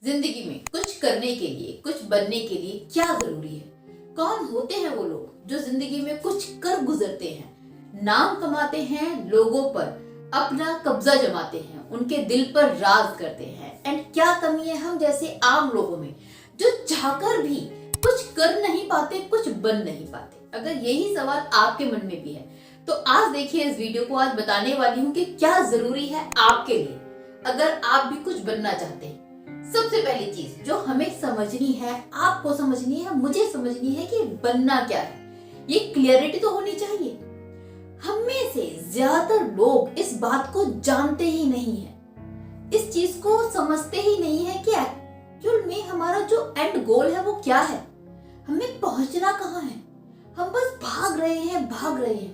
जिंदगी में कुछ करने के लिए, कुछ बनने के लिए क्या जरूरी है? कौन होते हैं वो लोग जो जिंदगी में कुछ कर गुजरते हैं, नाम कमाते हैं, लोगों पर अपना कब्जा जमाते हैं, उनके दिल पर राज करते हैं। एंड क्या कमी है हम जैसे आम लोगों में जो चाहकर भी कुछ कर नहीं पाते, कुछ बन नहीं पाते? अगर यही सवाल आपके मन में भी है तो आज देखिए इस वीडियो को। आज बताने वाली हूँ कि क्या जरूरी है आपके लिए अगर आप भी कुछ बनना चाहते हैं। सबसे पहली चीज जो हमें समझनी है, आपको समझनी है, मुझे समझनी है कि बनना क्या है, ये क्लियरिटी तो होनी चाहिए। हम में से ज्यादातर लोग इस बात को जानते ही नहीं है, इस चीज को समझते ही नहीं है कि एक्चुअल में हमारा जो एंड गोल है वो क्या है, हमें पहुंचना कहाँ है। हम बस भाग रहे हैं।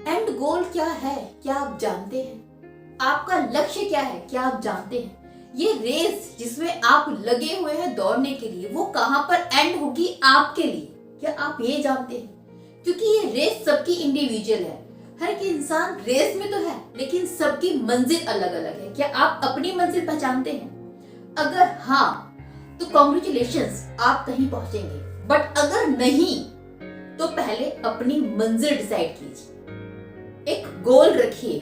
एंड गोल क्या है, क्या आप जानते हैं? आपका लक्ष्य क्या है, क्या आप जानते हैं? ये रेस जिसमें आप लगे हुए हैं दौड़ने के लिए, वो कहां पर एंड होगी आपके लिए, क्या आप ये जानते हैं? क्योंकि ये रेस सबकी इंडिविजुअल है, हर एक इंसान रेस में तो है, लेकिन सबकी मंजिल अलग अलग है। क्या आप अपनी मंजिल पहचानते हैं? अगर हाँ तो कॉन्ग्रेचुलेशंस, आप कहीं पहुंचेंगे। बट अगर नहीं तो पहले अपनी मंजिल डिसाइड कीजिए, एक गोल रखिए,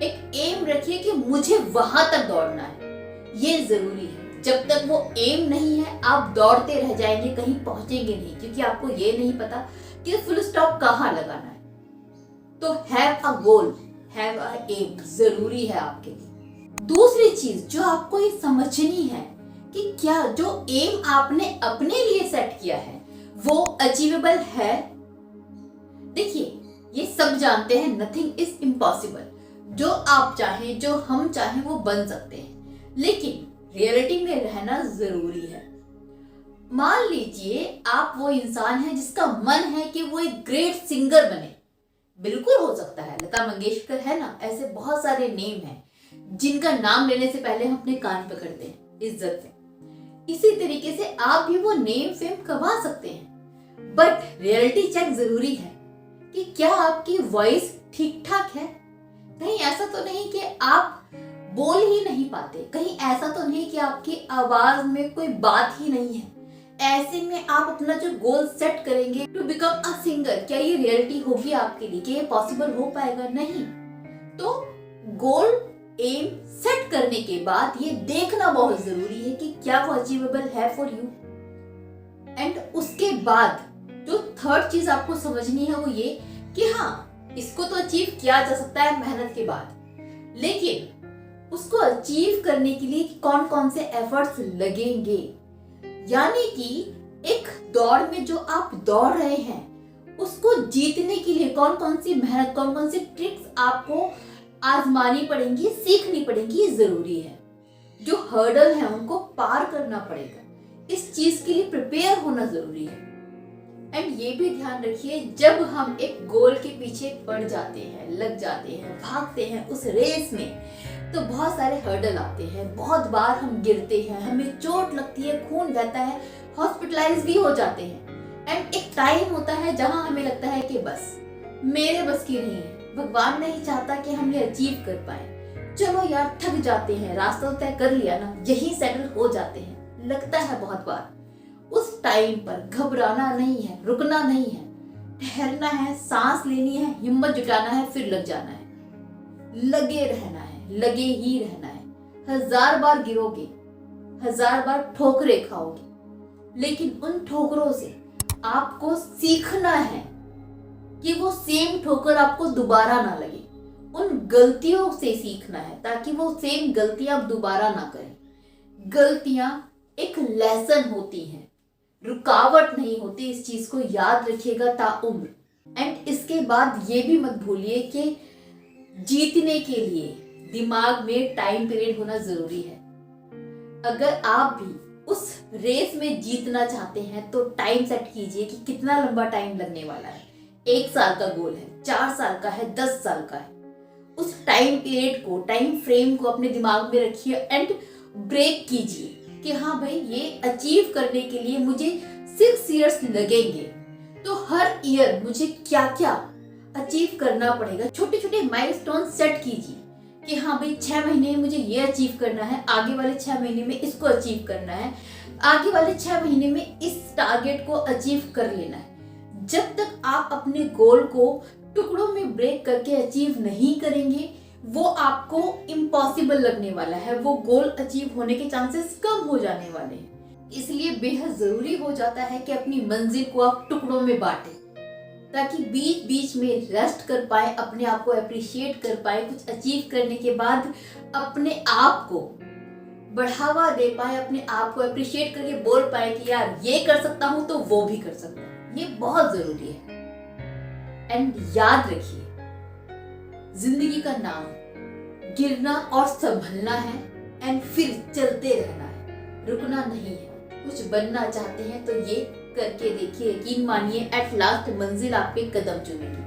एक एम रखिए कि मुझे वहां तक दौड़ना है। ये जरूरी है। जब तक वो एम नहीं है आप दौड़ते रह जाएंगे, कहीं पहुंचेंगे नहीं, क्योंकि आपको ये नहीं पता कि फुल स्टॉप कहाँ लगाना है। तो have a goal, have a aim जरूरी है आपके लिए। दूसरी चीज जो आपको ये समझनी है कि क्या जो एम आपने अपने लिए सेट किया है वो अचीवेबल है। देखिए, ये सब जानते हैं नथिंग इज इम्पॉसिबल। जो आप चाहें, जो हम चाहें वो बन सकते हैं, लेकिन रियलिटी में रहना जरूरी है। मान लीजिए आप वो इंसान है जिसका मन है कि वो एक ग्रेट सिंगर बने। बिल्कुल हो सकता है, लता मंगेशकर है ना, ऐसे बहुत सारे नेम हैं जिनका नाम लेने से पहले हम अपने कान पकड़ते हैं इज्जत में। इसी तरीके से आप भी वो नेम फेम कमा सकते हैं, बट रियलिटी चेक जरूरी है कि क्या आपकी वॉइस ठीक ठाक है। कहीं ऐसा तो नहीं कि आप बोल ही नहीं पाते, कहीं ऐसा तो नहीं कि आपकी आवाज में कोई बात ही नहीं है। ऐसे में आप अपना जो गोल सेट करेंगे टू बिकम अ सिंगर, क्या ये रियलिटी होगी आपके लिए? क्या ये पॉसिबल हो पाएगा? नहीं। तो गोल एम सेट करने के बाद ये देखना बहुत जरूरी है कि क्या वो अचीवेबल है फॉर यू। एंड उसके बाद जो थर्ड चीज आपको समझनी है वो ये कि हाँ, इसको तो अचीव किया जा सकता है मेहनत के बाद, लेकिन उसको अचीव करने के लिए कौन कौन से एफर्ट्स लगेंगे। यानी कि एक दौड़ में जो आप दौड़ रहे हैं उसको जीतने के लिए कौन कौन सी मेहनत, कौन कौन सी ट्रिक्स आपको आजमानी पड़ेंगी, सीखनी पड़ेंगी, ये जरूरी है। जो हर्डल है उनको पार करना पड़ेगा, इस चीज के लिए प्रिपेयर होना जरूरी है। एंड ये भी ध्यान रखिए, जब हम एक गोल के पीछे पड़ जाते हैं, लग जाते हैं, भागते हैं उस रेस में, तो बहुत सारे हर्डल आते हैं, बहुत बार हम गिरते हैं, हमें चोट लगती है, खून बहता है, हॉस्पिटलाइज भी हो जाते हैं। एंड एक टाइम होता है जहां हमें लगता है कि बस मेरे बस की नहीं है, भगवान नहीं चाहता कि हम ये अचीव कर पाए। चलो यार, थक जाते हैं, रास्ता तय कर लिया ना, यही सेटल हो जाते हैं, लगता है बहुत बार। उस टाइम पर घबराना नहीं है, रुकना नहीं है, ठहरना है, सांस लेनी है, हिम्मत जुटाना है, फिर लग जाना है, लगे रहना है, लगे ही रहना है। 1000 बार गिरोगे, 1000 बार ठोकरें खाओगे, लेकिन उन ठोकरों से आपको सीखना है कि वो सेम ठोकर आपको दोबारा ना लगे। उन गलतियों से सीखना है ताकि वो सेम गलतियां आप दोबारा ना करें। गलतियां एक लेसन होती हैं, रुकावट नहीं होती, इस चीज को याद रखिएगा ताउम्र। एंड इसके बाद ये भी मत भूलिए कि जीतने के लिए दिमाग में टाइम पीरियड होना जरूरी है। अगर आप भी उस रेस में जीतना चाहते हैं तो टाइम सेट कीजिए कि कितना लंबा टाइम लगने वाला है। 1 साल का गोल है, 4 साल का है, 10 साल का है। उस टाइम पीरियड को, टाइम फ्रेम को अपने दिमाग में रखिए एंड ब्रेक कीजिए कि हाँ भाई, ये अचीव करने के लिए मुझे 6 इयर्स लगेंगे, तो हर ईयर मुझे क्या क्या अचीव करना पड़ेगा। छोटे छोटे माइलस्टोन सेट कीजिए कि हाँ भाई 6 महीने में मुझे ये अचीव करना है, आगे वाले 6 महीने में इसको अचीव करना है, आगे वाले 6 महीने में इस टारगेट को अचीव कर लेना है। जब तक आप अपने गोल को टुकड़ों में ब्रेक करके अचीव नहीं करेंगे, वो आपको इम्पॉसिबल लगने वाला है, वो गोल अचीव होने के चांसेस कम हो जाने वाले हैं। इसलिए बेहद जरूरी हो जाता है कि अपनी मंजिल को आप टुकड़ों में बांटें, ताकि बीच बीच में रेस्ट कर पाए, अपने आप को अप्रिशिएट कर पाए, कुछ अचीव करने के बाद अपने आप को बढ़ावा दे पाए, अपने आप को अप्रिशिएट करके बोल पाए कि यार ये कर सकता हूं तो वो भी कर सकता हूं। ये बहुत जरूरी है। एंड याद रखिए, जिंदगी का नाम गिरना और संभलना है, एंड फिर चलते रहना है, रुकना नहीं है। कुछ बनना चाहते हैं तो ये करके देखिए, यकीन मानिए एट लास्ट मंजिल आपके कदम चुमेगी।